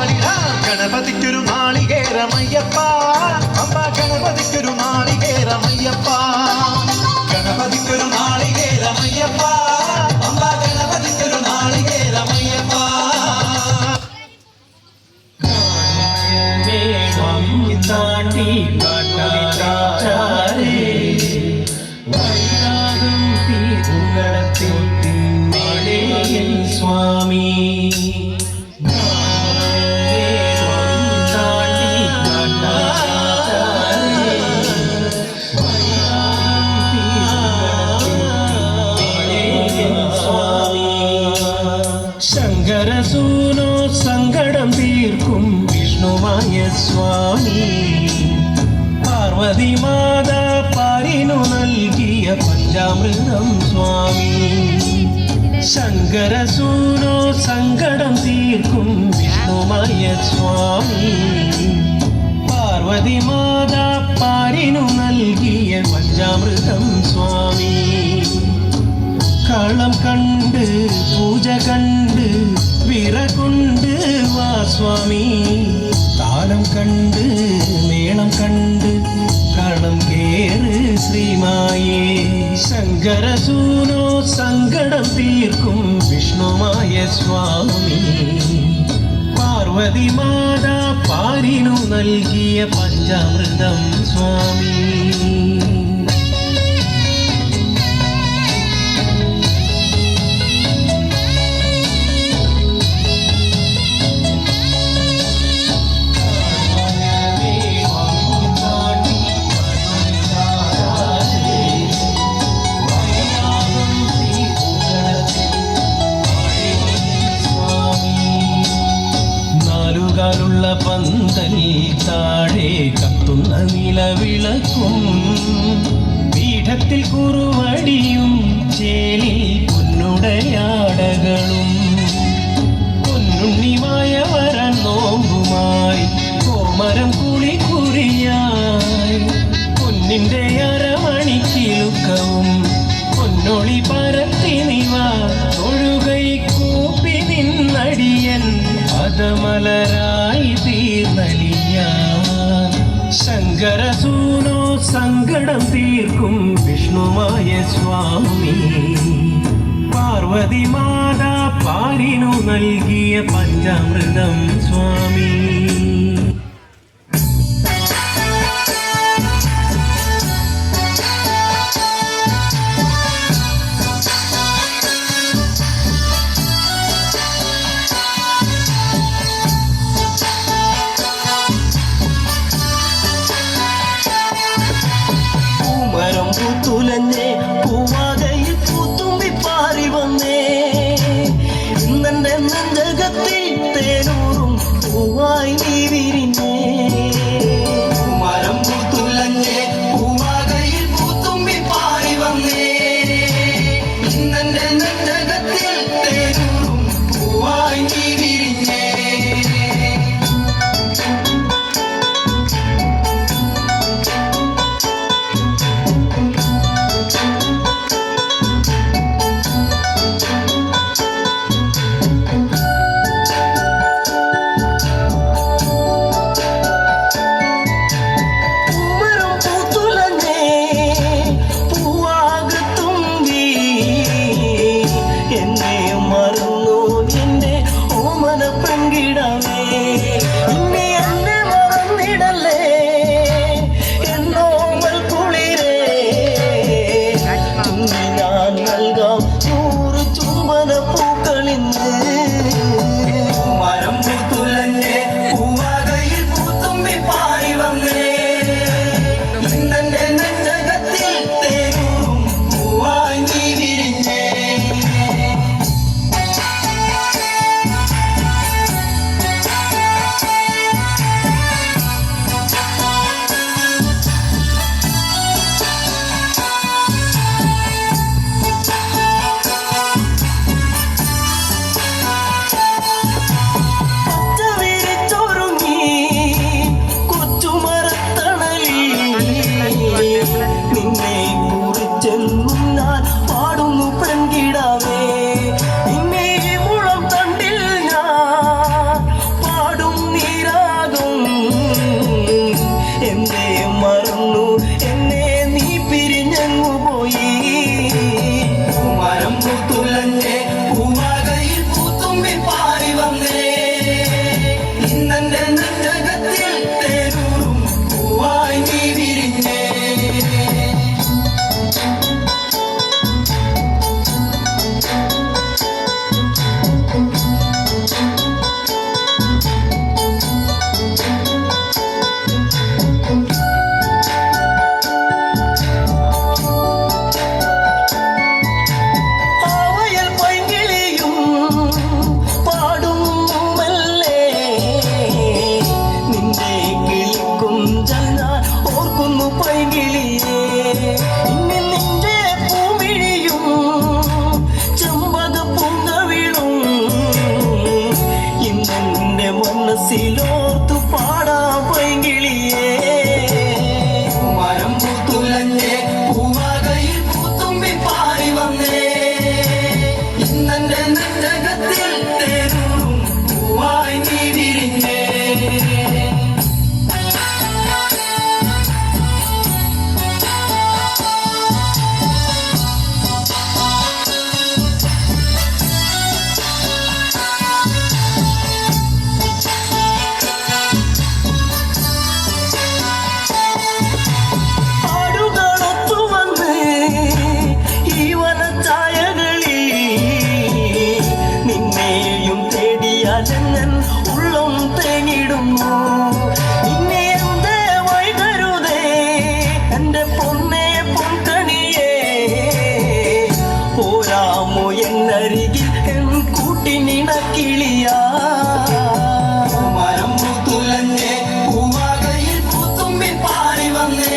ഗണപതിക്കൊരു നാളികേരമയ്യപ്പ അമ്മ ഗണപതിക്കൊരു നാളികേരമയ്യപ്പ ഗണപതിക്കൊരു നാളികേരമയ്യപ്പ അമ്മ ഗണപതിക്കൊരു നാളികേരമയ്യപ്പ താണ്ടി കാട്ടാരേ വൈരാഗം തീർന്നടത്തിൽ തിന്നേടേയൻ സ്വാമി ശങ്കരസൂനോ സങ്കടം തീർക്കും വിഷ്ണുമായ സ്വാമി പാർവതി മാതാ പാലിനു നൽകിയ പഞ്ചാമൃതം സ്വാമി ശങ്കരസൂനോ സങ്കടം തീർക്കും വിഷ്ണുമായ സ്വാമി പാർവതി മാതാ പാലിനു നൽകിയ പഞ്ചാമൃതം സ്വാമി കളം കണ്ട് പൂജ കണ്ട് വിറകൊണ്ട് വാ സ്വാമി താളം കണ്ട് മേളം കണ്ട് കളം കേറ് ശ്രീമായേ ശങ്കരസൂനോ സങ്കടം തീർക്കും വിഷ്ണുമായ സ്വാമി പാർവതി മാതാ പാലിനു നൽകിയ പഞ്ചാമൃതം സ്വാമി ുള്ള പന്തൽ താഴെ കത്തുന്ന നിലവിളക്കും പീഠത്തിൽ കുറുവടിയും ചേലിൽ പൊന്നുടയാടകളും പൊന്നുണ്ണിമായ വരൻ നോമ്പുമായി കോമരം കുളിക്കുറിയായി പൊന്നിന്റെ അരമണിക്കിലുക്കവും പൊന്നൊളി പരത്തി നിവ തൊഴുകൈ കൂപ്പി നിന്നടിയൻ പദമലരായി തീർന്നലിയാൻ ശങ്കരസൂനോ സങ്കടം തീർക്കും വിഷ്ണുമായ സ്വാമി പാർവതി മാതാ പാലിനു നൽകിയ പഞ്ചാമൃതം സ്വാമി പൂത്തുലഞ്ഞേ പൂവാകയിൽ പൂത്തുമ്പി പാറി വന്നേ ഇന്നെന്റെ നെഞ്ചകത്തിൽ തേനൂറും പൂവായി നീ വിരിഞ്ഞേ മരം പൂത്തുലഞ്ഞേ പൂവാകയിൽ പൂത്തുമ്പി പാറി വന്നേ ഇന്നെന്റെ നെഞ്ചകത്തിൽ തേനൂറും പൂവായി നീ വിരിഞ്ഞേ കൂട്ടിനിണക്കിളി